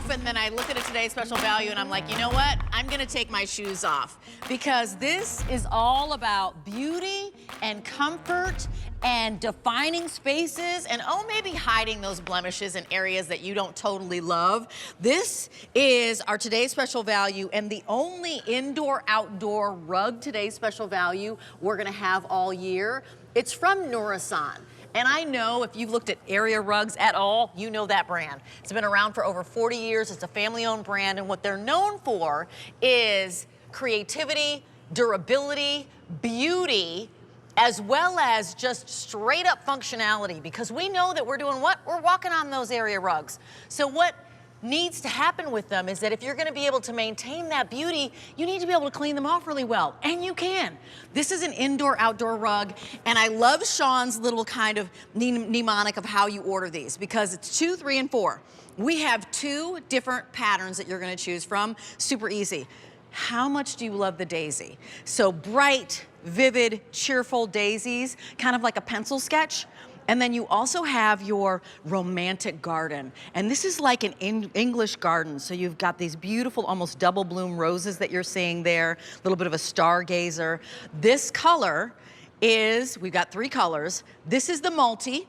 off and then I look at a today's special value and I'm like, you know what? I'm gonna take my shoes off because this is all about beauty and comfort and defining spaces and maybe hiding those blemishes in areas that you don't totally love. This is our today's special value and the only indoor-outdoor rug today's special value we're gonna have all year. It's from Nourison. And I know if you've looked at area rugs at all, you know that brand. It's been around for over 40 years. It's a family-owned brand, and what they're known for is creativity, durability, beauty, as well as just straight up functionality, because we know that we're doing what? We're walking on those area rugs. So what needs to happen with them is that if you're gonna be able to maintain that beauty, you need to be able to clean them off really well, and you can. This is an indoor-outdoor rug, and I love Sean's little kind of mnemonic of how you order these, because it's 2, 3, and 4. We have 2 different patterns that you're gonna choose from. Super easy. How much do you love the daisy? So bright, vivid, cheerful daisies, kind of like a pencil sketch. And then you also have your romantic garden. And this is like an English garden. So you've got these beautiful, almost double bloom roses that you're seeing there, a little bit of a stargazer. This color is, we've got 3 colors. This is the multi,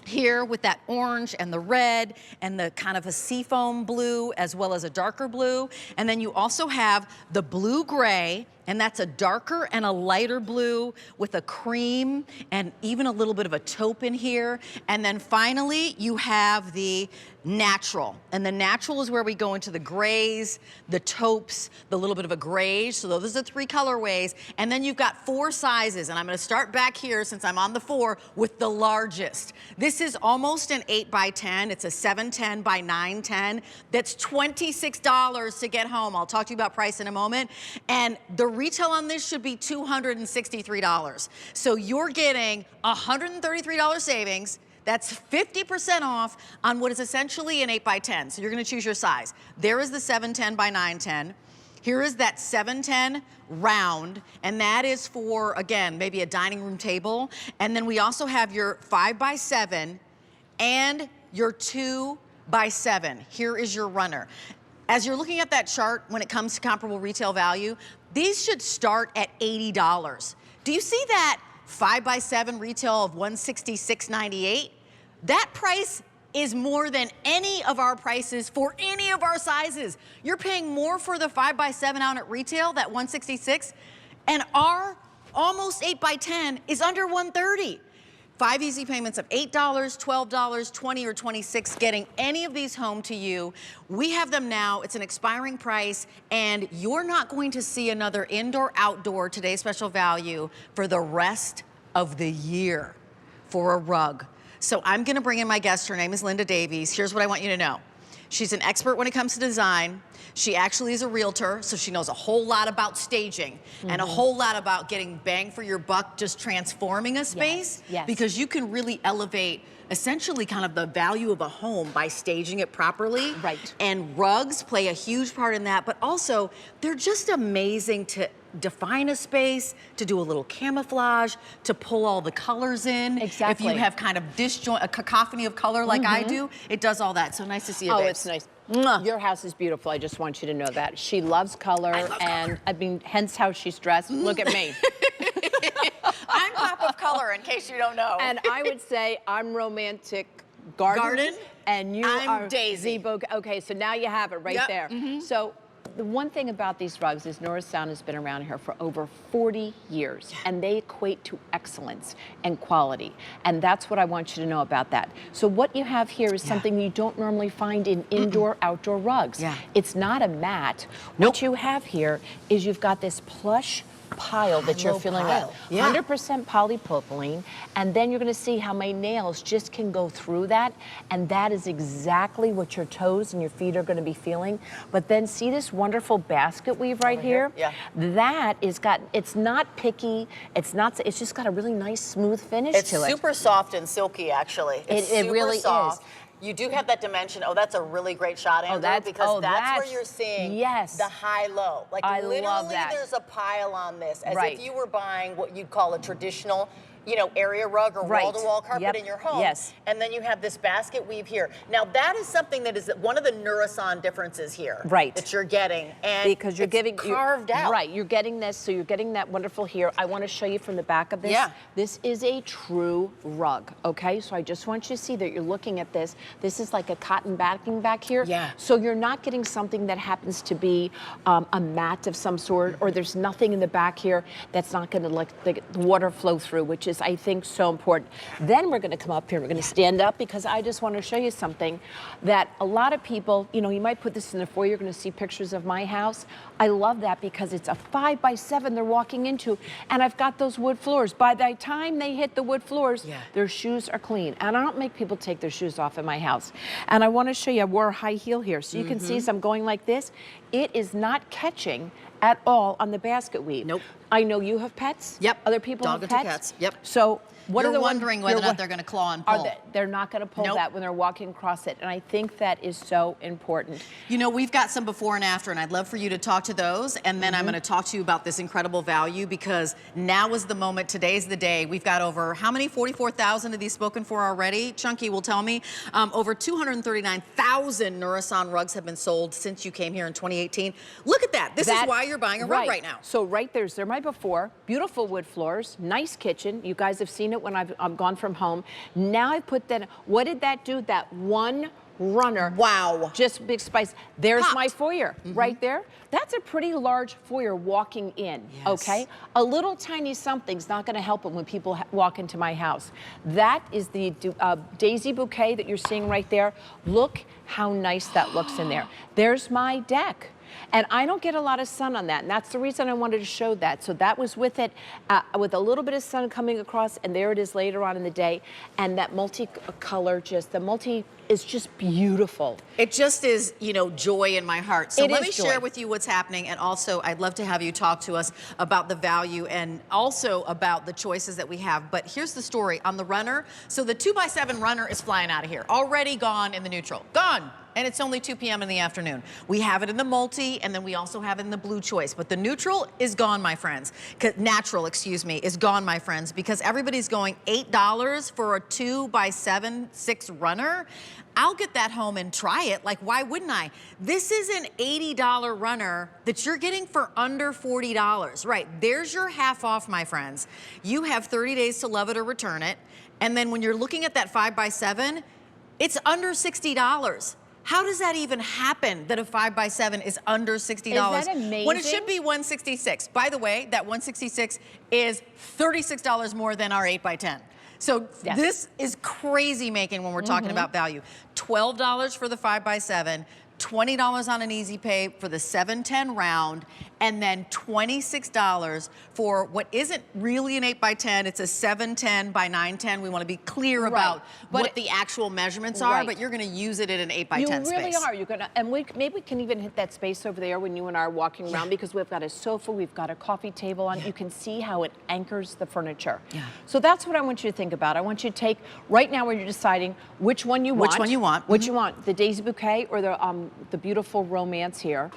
here with that orange and the red and the kind of a seafoam blue as well as a darker blue. And then you also have the blue gray, and that's a darker and a lighter blue with a cream and even a little bit of a taupe in here. And then finally, you have the natural. And the natural is where we go into the grays, the taupes, the little bit of a grayish. So those are 3 colorways. And then you've got 4 sizes. And I'm gonna start back here since I'm on the 4 with the largest. This is almost an 8 by 10. It's a 710 by 910. That's $26 to get home. I'll talk to you about price in a moment. And the retail on this should be $263. So you're getting $133 savings. That's 50% off on what is essentially an 8 by 10. So you're gonna choose your size. There is the 710 by 910. Here is that 710 round, and that is for, again, maybe a dining room table. And then we also have your 5 by 7 and your 2 by 7. Here is your runner. As you're looking at that chart, when it comes to comparable retail value, these should start at $80. Do you see that 5 by 7 retail of $166.98? That price is more than any of our prices for any of our sizes. You're paying more for the 5 by 7 out at retail, that $166, and our almost 8 by 10 is under $130. 5 easy payments of $8, $12, $20, or $26, getting any of these home to you. We have them now. It's an expiring price, and you're not going to see another indoor-outdoor today's special value for the rest of the year for a rug. So I'm gonna bring in my guest. Her name is Linda Davies. Here's what I want you to know. She's an expert when it comes to design. She actually is a realtor, so she knows a whole lot about staging and a whole lot about getting bang for your buck, just transforming a space, because you can really elevate essentially kind of the value of a home by staging it properly. Right. And rugs play a huge part in that, but also they're just amazing to define a space, to do a little camouflage, to pull all the colors in. Exactly. If you have kind of disjoint, a cacophony of color like I do, it does all that. So nice to see you, Oh, babes. it's nice. Mwah. Your house is beautiful. I just want you to know that. She loves color, and I mean, hence how she's dressed. Look at me. I'm pop of color, in case you don't know. And I would say I'm romantic garden. And you are Daisy. Bouquet. Okay, so now you have it right there. So the one thing about these rugs is Nourison has been around here for over 40 years, and they equate to excellence and quality. And that's what I want you to know about that. So what you have here is something you don't normally find in indoor-outdoor rugs. It's not a mat. What you have here is you've got this plush pile that you're filling up. 100% polypropylene, and then you're gonna see how my nails just can go through that, and that is exactly what your toes and your feet are gonna be feeling. But then see this wonderful basket weave right here? That is it's not picky, it's just got a really nice smooth finish to it. It's super soft and silky, actually. It really is. You do have that dimension. Oh, that's a really great shot, Andrew, because that's where you're seeing the high-low. Like, I literally, love that. there's a pile on this, as if you were buying what you'd call a traditional area rug or wall-to-wall carpet in your home. Yes. And then you have this basket weave here. Now that is something that is one of the Nourison differences here. Right. That you're getting. And because you're getting carved out. Right, you're getting this, so you're getting that wonderful here. I want to show you from the back of this. Yeah. This is a true rug, okay? So I just want you to see that you're looking at this. This is like a cotton backing back here. Yeah. So you're not getting something that happens to be a mat of some sort, or there's nothing in the back here that's not going to let the water flow through, which is, I think, so important. Then we're going to come up here, we're going to stand up, because I just want to show you something that a lot of people, you might put this in the foyer, you're going to see pictures of my house. I love that because it's a 5x7 they're walking into, and I've got those wood floors. By the time they hit the wood floors, their shoes are clean. And I don't make people take their shoes off in my house. And I want to show you, I wore a high heel here, so you can see as I'm going like this, it is not catching at all on the basket weave. Nope. I know you have pets. Yep. Other people Dog have and two pets. cats. Yep. So what You're are the wondering whether or not they're going to claw and pull. They're not going to pull that when they're walking across it, and I think that is so important. We've got some before and after, and I'd love for you to talk to those, and then I'm going to talk to you about this incredible value, because now is the moment. Today's the day. We've got over, how many? 44,000 of these spoken for already. Chunky will tell me. Over 239,000 Nourison rugs have been sold since you came here in 2018. Look at that. This is why you're buying a rug right now. So right there's my before. Beautiful wood floors, nice kitchen. You guys have seen it when I've gone from home. Now I put that, what did that do? That one runner. Wow. Just big spice. There's Popped. my foyer right there. That's a pretty large foyer walking in, okay? A little tiny something's not gonna help them when people walk into my house. That is the daisy bouquet that you're seeing right there. Look how nice that looks in there. There's my deck. And I don't get a lot of sun on that, and that's the reason I wanted to show that. So that was with it, with a little bit of sun coming across, and there it is later on in the day. And that multi-color, is just beautiful. It just is, joy in my heart. So let me joy. share with you what's happening, and also I'd love to have you talk to us about the value and also about the choices that we have. But here's the story on the runner. So the 2x7 runner is flying out of here, already gone in the neutral, gone. And it's only 2 p.m. in the afternoon. We have it in the multi, and then we also have it in the blue choice. But the neutral is gone, my friends. Natural, is gone, my friends, because everybody's going $8 for a 2x7 6 runner. I'll get that home and try it. Like, why wouldn't I? This is an $80 runner that you're getting for under $40. Right, there's your half off, my friends. You have 30 days to love it or return it. And then when you're looking at that 5x7, it's under $60. How does that even happen that a 5x7 is under $60? Is that amazing? When it should be $166. By the way, that $166 is $36 more than our 8x10. So this is crazy making when we're talking about value. $12 for the 5x7, $20 on an easy pay for the 710 round, and then $26 for what isn't really an 8x10. It's a 710 by 910. We want to be clear about what the actual measurements are, but you're going to use it in an 8x10 space. You really are. You're going to, and maybe we can even hit that space over there when you and I are walking around, because we've got a sofa, we've got a coffee table on. You can see how it anchors the furniture. So that's what I want you to think about. I want you to take, right now when you're deciding which one you want. Which one you want. Which you want, the daisy bouquet or the beautiful romance here.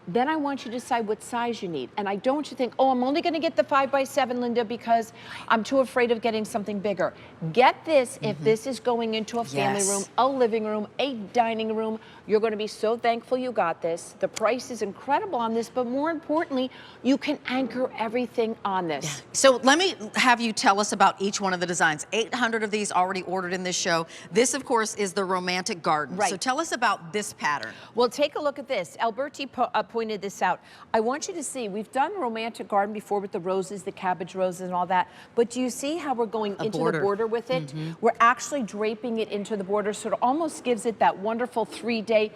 Then I want you to decide what size you need. And I don't want you to think, oh, I'm only going to get the 5x7, Linda, because I'm too afraid of getting something bigger. Get this if this is going into a family room, a living room, a dining room. You're going to be so thankful you got this. The price is incredible on this, but more importantly, you can anchor everything on this. So let me have you tell us about each one of the designs. 800 of these already ordered in this show. This, of course, is the romantic garden. So tell us about this pattern. Well, take a look at this. Alberti pointed this out. I want you to see, we've done romantic garden before with the roses, the cabbage roses and all that, but do you see how we're going into the border with it? We're actually draping it into the border, so it almost gives it that wonderful 3D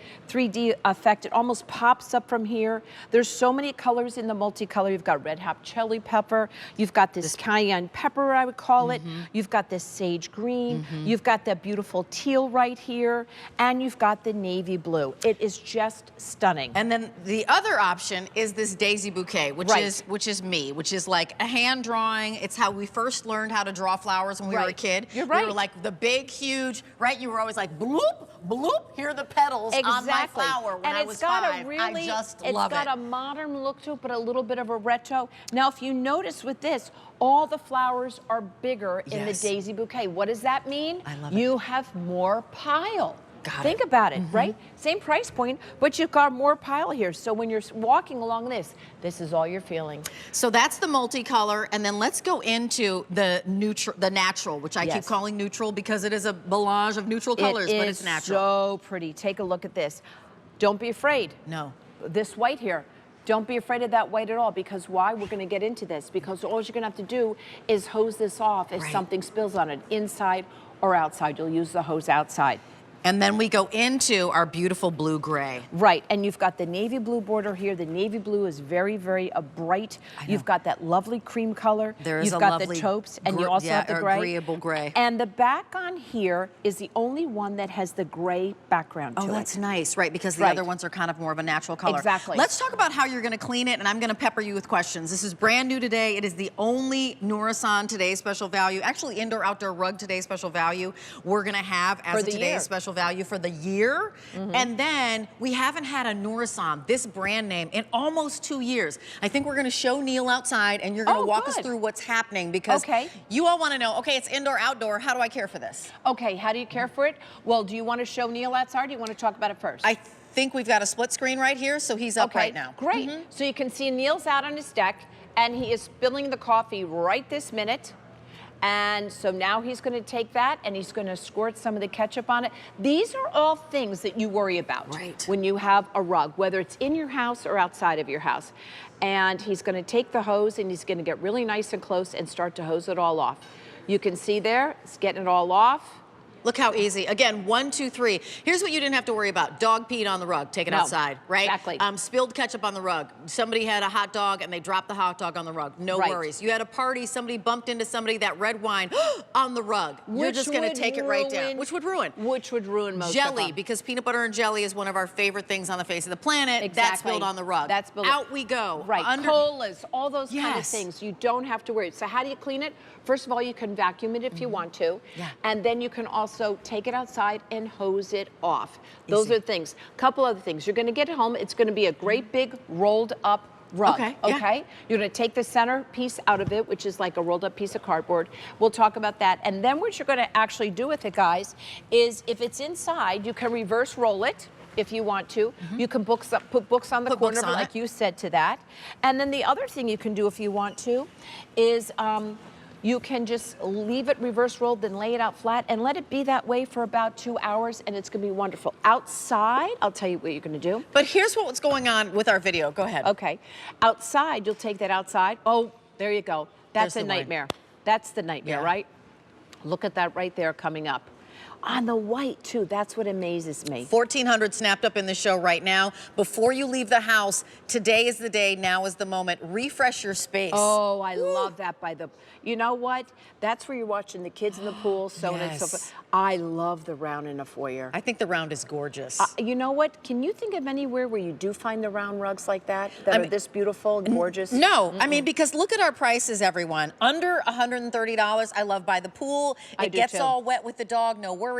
effect. It almost pops up from here. There's so many colors in the multicolor. You've got red hot chili pepper. You've got this cayenne pepper, I would call it. You've got this sage green. You've got that beautiful teal right here. And you've got the navy blue. It is just stunning. And then The other option is this daisy bouquet, which is me, which is like a hand drawing. It's how we first learned how to draw flowers when we were a kid. You're right. We were like the big, huge, right? You were always like bloop, bloop. Here are the petals on my flower when I was 5. I just love it. It's got a modern look to it, but a little bit of a retro. Now, if you notice with this, all the flowers are bigger in the daisy bouquet. What does that mean? I love it. You have more pile. Think about it, right? Same price point, but you've got more pile here. So when you're walking along this is all you're feeling. So that's the multicolor, and then let's go into the natural, which I keep calling neutral because it is a melange of neutral colors, but it's natural. So pretty. Take a look at this. Don't be afraid. No. This white here. Don't be afraid of that white at all, because why? We're going to get into this, because all you're going to have to do is hose this off if something spills on it, inside or outside. You'll use the hose outside. And then we go into our beautiful blue-gray. Right, and you've got the navy blue border here. The navy blue is very, very bright. You've got that lovely cream color. There's You've got the taupes, and you also have the gray. Agreeable gray. And the back on here is the only one that has the gray background to it. Oh, that's nice, right, because the other ones are kind of more of a natural color. Exactly. Let's talk about how you're going to clean it, and I'm going to pepper you with questions. This is brand new today. It is the only Nourison Today's Special Value, actually indoor-outdoor rug Today's Special Value we're going to have as a Today's Special Value for the year. And then we haven't had a Nourison, this brand name, in almost 2 years. I think we're going to show Neil outside, and you're going to walk us through what's happening, because you all want to know, okay, it's indoor, outdoor. How do I care for this? Okay, how do you care for it? Well, do you want to show Neil outside, or do you want to talk about it first? I think we've got a split screen right here, so he's up right now. Great. So you can see Neil's out on his deck, and he is spilling the coffee right this minute. And so now he's going to take that and he's going to squirt some of the ketchup on it. These are all things that you worry about when you have a rug, whether it's in your house or outside of your house. And he's going to take the hose and he's going to get really nice and close and start to hose it all off. You can see there, it's getting it all off. Look how easy. Again, 1, 2, 3. Here's what you didn't have to worry about. Dog peed on the rug. Take it outside, right? Exactly. Spilled ketchup on the rug. Somebody had a hot dog and they dropped the hot dog on the rug. No worries. You had a party. Somebody bumped into somebody. That red wine on the rug. You're just going to take it right down. Which would ruin? Which would ruin most jelly, of them. because peanut butter and jelly is one of our favorite things on the face of the planet. Exactly. That's spilled on the rug. That's spilled. Out we go. Right. Colas, all those kind of things. You don't have to worry. So how do you clean it? First of all, you can vacuum it if you want to. And then you can also take it outside and hose it off. Those are things. Couple other things. You're going to get it home. It's going to be a great big rolled up rug. Okay. You're going to take the center piece out of it, which is like a rolled up piece of cardboard. We'll talk about that. And then what you're going to actually do with it, guys, is if it's inside, you can reverse roll it. If you want to, you can put books on the corner, like you said to that. And then the other thing you can do if you want to is you can just leave it reverse rolled, then lay it out flat and let it be that way for about 2 hours, and it's going to be wonderful. Outside, I'll tell you what you're going to do. But here's what's going on with our video. Go ahead. Okay. Outside, you'll take that outside. Oh, there you go. That's a nightmare. That's the nightmare, right? Look at that right there coming up. On the white, too. That's what amazes me. 1,400 snapped up in the show right now. Before you leave the house, today is the day, now is the moment. Refresh your space. Oh, I love that. You know what? That's where you're watching the kids in the pool, so on and so forth. I love the round in a foyer. I think the round is gorgeous. You know what? Can you think of anywhere where you do find the round rugs like that are this beautiful and gorgeous? No. I mean, because look at our prices, everyone. Under $130. I love by the pool. It gets all wet with the dog. No worries.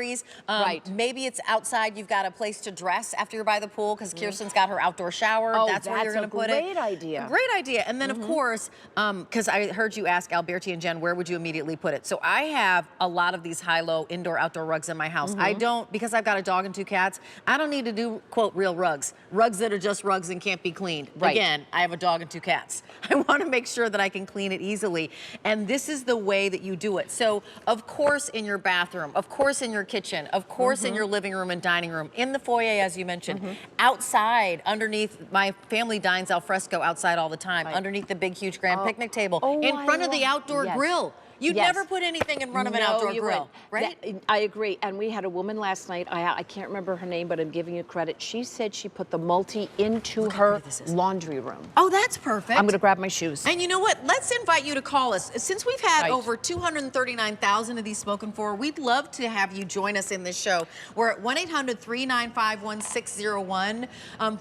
Maybe it's outside. You've got a place to dress after you're by the pool because Kirsten's got her outdoor shower. That's where you're going to put it. Great idea. Great idea. And then, of course, because I heard you ask Alberti and Jen, where would you immediately put it? So I have a lot of these high-low indoor-outdoor rugs in my house. I don't, because I've got a dog and 2 cats, I don't need to do, quote, real rugs. Rugs that are just rugs and can't be cleaned. Again, I have a dog and 2 cats. I want to make sure that I can clean it easily. And this is the way that you do it. So, of course, in your bathroom, of course, in your kitchen, of course, in your living room and dining room, in the foyer, as you mentioned, outside, underneath, my family dines al fresco outside all the time, underneath the big, huge grand picnic table, in front of the outdoor grill. You'd Yes. never put anything in front of an No, outdoor you grill, wouldn't. right? I agree. And we had a woman last night, I can't remember her name, but I'm giving you credit. She said she put the multi into Look how her pretty this is. laundry room. Oh, that's perfect. I'm gonna grab my shoes. And you know what? Let's invite you to call us. Since we've had Right. over 239,000 of these spoken for, we'd love to have you join us in this show. We're at 1-800-395-1601.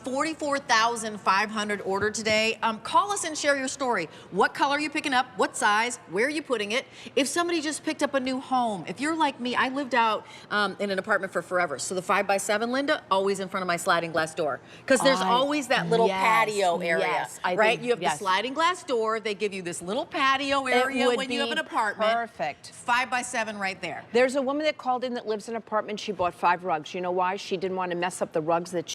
44,500 ordered today. Call us and share your story. What color are you picking up? What size? Where are you putting it? If somebody just picked up a new home, if you're like me, I lived out in an apartment for forever. So the 5x7, Linda, always in front of my sliding glass door. Because there's always that little patio area, yes, I right? think- You have yes. the sliding glass door. They give you this little patio area would when you have be an apartment. perfect. 5x7 right there. There's a woman that called in that lives in an apartment. She bought 5 rugs. You know why? She didn't want to mess up the rugs that